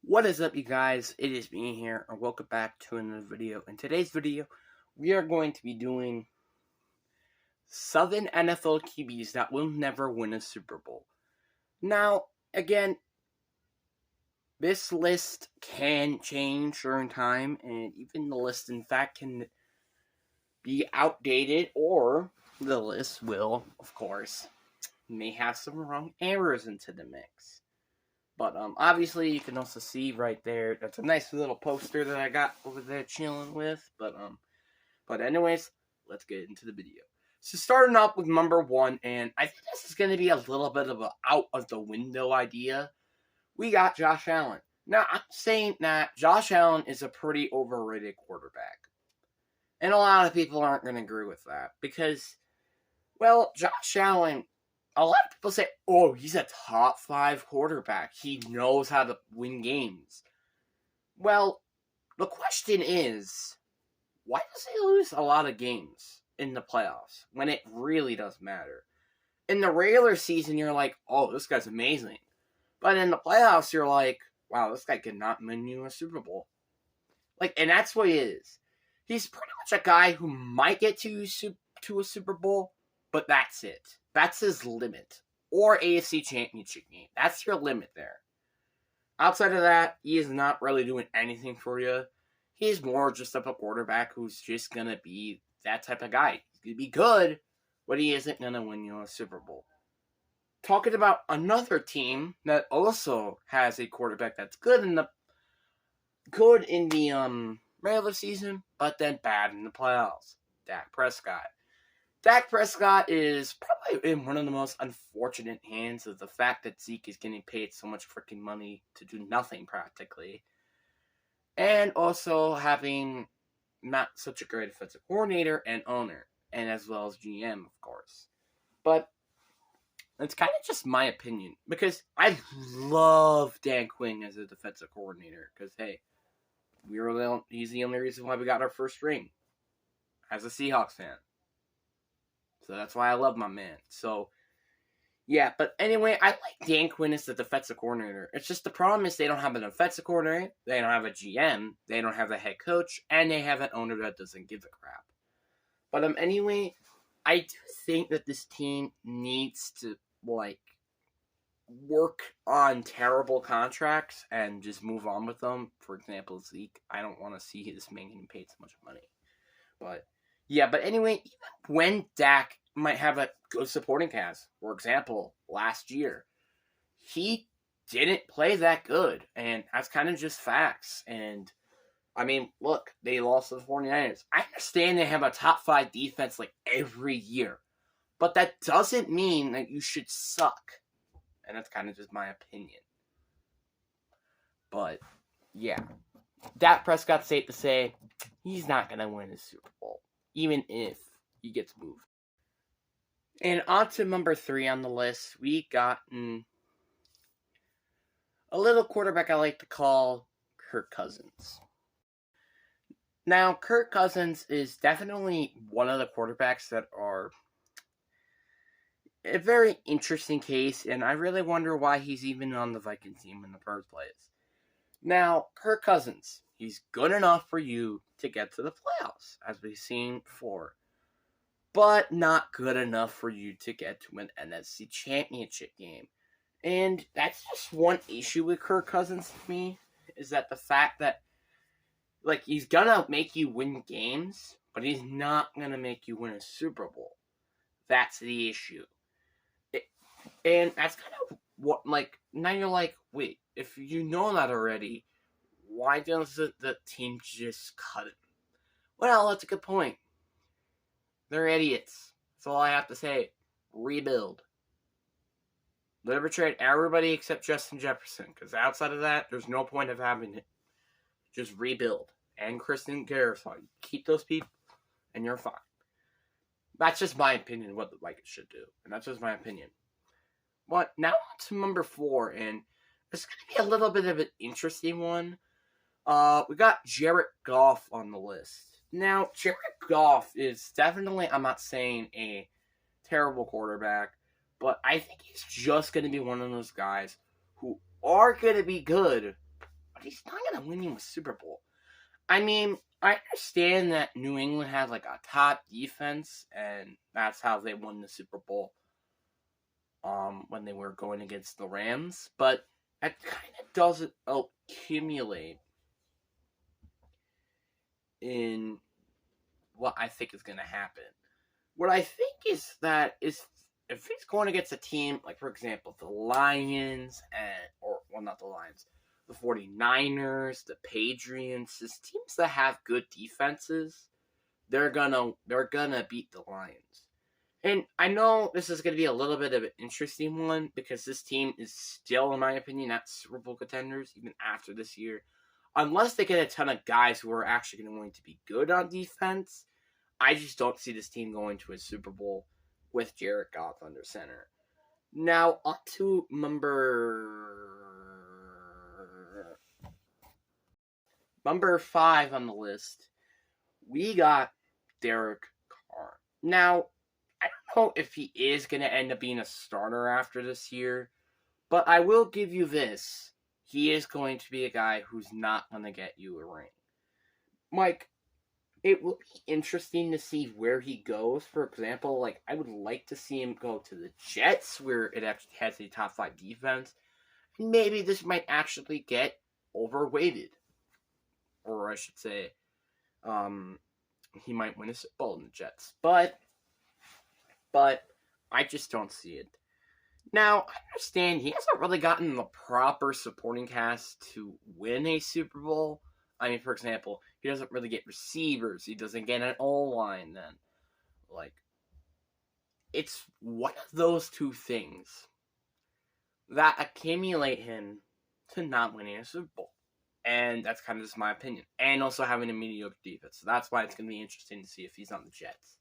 What is up, you guys? It is me here, and welcome back to another video. In today's video, we are going to be doing 7 NFL QBs that will never win a Super Bowl. Now, again, this list can change during time, and even the list, in fact, can be outdated, or the list will, of course, may have some wrong errors into the mix. But obviously, you can also see right there. That's a nice little poster that I got over there chilling with. But anyways, let's get into the video. So starting off with number 1, and I think this is going to be a little bit of a out of the window idea. We got Josh Allen. Now I'm saying that Josh Allen is a pretty overrated quarterback, and a lot of people aren't going to agree with that because, well, Josh Allen. A lot of people say, oh, he's a top 5 quarterback. He knows how to win games. Well, the question is, why does he lose a lot of games in the playoffs when it really does matter? In the regular season, you're like, oh, this guy's amazing. But in the playoffs, you're like, wow, this guy could not win you a Super Bowl. And that's what he is. He's pretty much a guy who might get to a Super Bowl, but that's it. That's his limit. Or AFC Championship game. That's your limit there. Outside of that, he is not really doing anything for you. He's more just of a quarterback who's just going to be that type of guy. He's going to be good, but he isn't going to win you a Super Bowl. Talking about another team that also has a quarterback that's good in the regular season, but then bad in the playoffs. Dak Prescott. Dak Prescott is probably in one of the most unfortunate hands of the fact that Zeke is getting paid so much freaking money to do nothing practically. And also having not such a great offensive coordinator and owner, and as well as GM, of course. But it's kind of just my opinion, because I love Dan Quinn as a defensive coordinator, because, hey, he's the only reason why we got our first ring as a Seahawks fan. So that's why I love my man. So, yeah. But anyway, I like Dan Quinn as the defensive coordinator. It's just the problem is they don't have an offensive coordinator. They don't have a GM. They don't have a head coach. And they have an owner that doesn't give a crap. But anyway, I do think that this team needs to, work on terrible contracts and just move on with them. For example, Zeke. I don't want to see this man getting paid so much money. But yeah, but anyway, even when Dak might have a good supporting cast, for example, last year, he didn't play that good, and that's kind of just facts. And, I mean, look, they lost to the 49ers. I understand they have a top 5 defense every year, but that doesn't mean that you should suck, and that's kind of just my opinion. But, yeah, Dak Prescott's safe to say he's not going to win a Super Bowl, even if he gets moved. And on to number 3 on the list, we gotten a little quarterback I like to call Kirk Cousins. Now, Kirk Cousins is definitely one of the quarterbacks that are a very interesting case, and I really wonder why he's even on the Vikings team in the first place. Now, Kirk Cousins, he's good enough for you to get to the playoffs, as we've seen before, but not good enough for you to get to an NFC Championship game. And that's just one issue with Kirk Cousins to me, is that the fact that, he's gonna make you win games, but he's not gonna make you win a Super Bowl. That's the issue. And that's kind of what, now you're like, wait, if you know that already, why doesn't the team just cut him? Well, that's a good point. They're idiots. That's all I have to say. Rebuild. Let them trade everybody except Justin Jefferson, because outside of that, there's no point of having it. Just rebuild. And Kristen Garrison. Keep those people, and you're fine. That's just my opinion what the Vikings should do. And that's just my opinion. But now on to number 4, and it's going to be a little bit of an interesting one. We got Jared Goff on the list. Now, Jared Goff is definitely, I'm not saying a terrible quarterback, but I think he's just going to be one of those guys who are going to be good, but he's not going to win you a Super Bowl. I mean, I understand that New England had like a top defense, and that's how they won the Super Bowl when they were going against the Rams, but that kind of doesn't accumulate in what I think is going to happen. What I think is that if he's going against a team, like, for example, the Lions, not the Lions, the 49ers, the Patriots, just teams that have good defenses, they're gonna beat the Lions. And I know this is going to be a little bit of an interesting one because this team is still, in my opinion, not Super Bowl contenders even after this year. Unless they get a ton of guys who are actually going to be good on defense, I just don't see this team going to a Super Bowl with Jared Goff under center. Now, on to number 5 on the list. We got Derek Carr. Now, I don't know if he is going to end up being a starter after this year, but I will give you this. He is going to be a guy who's not going to get you a ring. Mike, it will be interesting to see where he goes. For example, like, I would like to see him go to the Jets, where it actually has a top 5 defense. Maybe this might actually get overweighted. Or I should say, he might win a Super Bowl in the Jets. But I just don't see it. Now, I understand he hasn't really gotten the proper supporting cast to win a Super Bowl. I mean, for example, he doesn't really get receivers. He doesn't get an O-line then. Like, it's one of those two things that accumulate him to not winning a Super Bowl. And that's kind of just my opinion. And also having a mediocre defense. So that's why it's going to be interesting to see if he's on the Jets.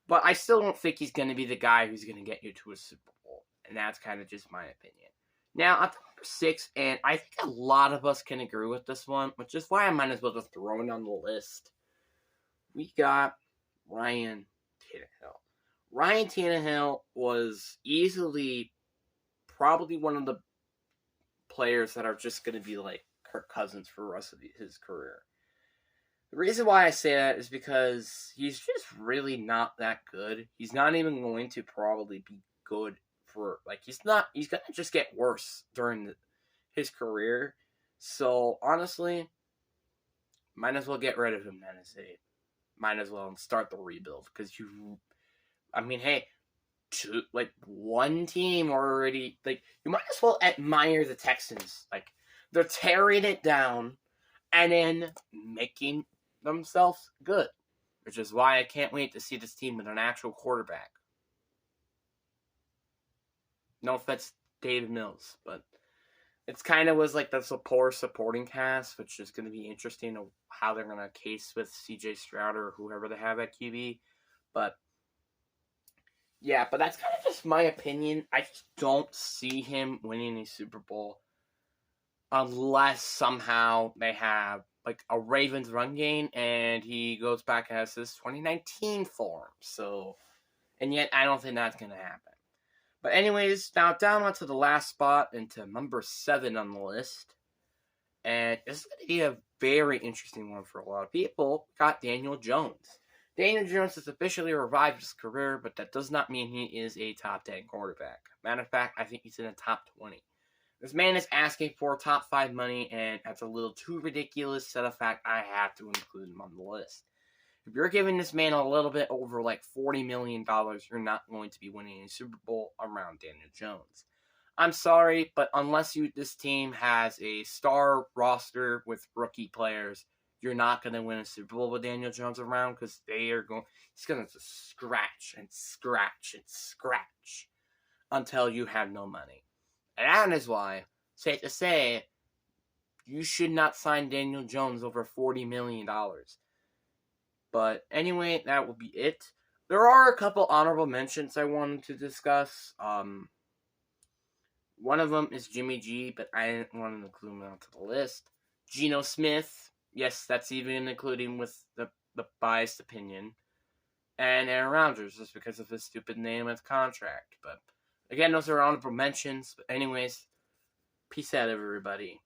But I still don't think he's going to be the guy who's going to get you to a Super Bowl. And that's kind of just my opinion. Now, on to number 6, and I think a lot of us can agree with this one, which is why I might as well just throw it on the list. We got Ryan Tannehill. Ryan Tannehill was easily probably one of the players that are just going to be like Kirk Cousins for the rest of his career. The reason why I say that is because he's just really not that good. He's not even going to probably be good for, like, he's going to just get worse during his career. So, honestly, might as well get rid of him, might as well start the rebuild. Because one team already, like, you might as well admire the Texans. Like, they're tearing it down and then making themselves good. Which is why I can't wait to see this team with an actual quarterback. No offense, David Mills, but it's kind of was like the poor supporting cast, which is going to be interesting of how they're going to case with CJ Stroud or whoever they have at QB. But yeah, but that's kind of just my opinion. I just don't see him winning a Super Bowl unless somehow they have like a Ravens run game and he goes back and has this 2019 form. So, and yet I don't think that's going to happen. But anyways, now down onto the last spot, into number 7 on the list. And this is going to be a very interesting one for a lot of people. Got Daniel Jones. Daniel Jones has officially revived his career, but that does not mean he is a top 10 quarterback. Matter of fact, I think he's in the top 20. This man is asking for top 5 money, and that's a little too ridiculous, so the fact I have to include him on the list. If you're giving this man a little bit over like $40 million, you're not going to be winning a Super Bowl around Daniel Jones. I'm sorry, but unless this team has a star roster with rookie players, you're not going to win a Super Bowl with Daniel Jones around because he's going to scratch and scratch and scratch until you have no money. And that is why, safe to say, you should not sign Daniel Jones over $40 million. But anyway, that will be it. There are a couple honorable mentions I wanted to discuss. One of them is Jimmy G, but I didn't want to include him onto the list. Geno Smith, yes, that's even including with the biased opinion. And Aaron Rodgers, just because of his stupid name and contract. But again, those are honorable mentions. But anyways, peace out, everybody.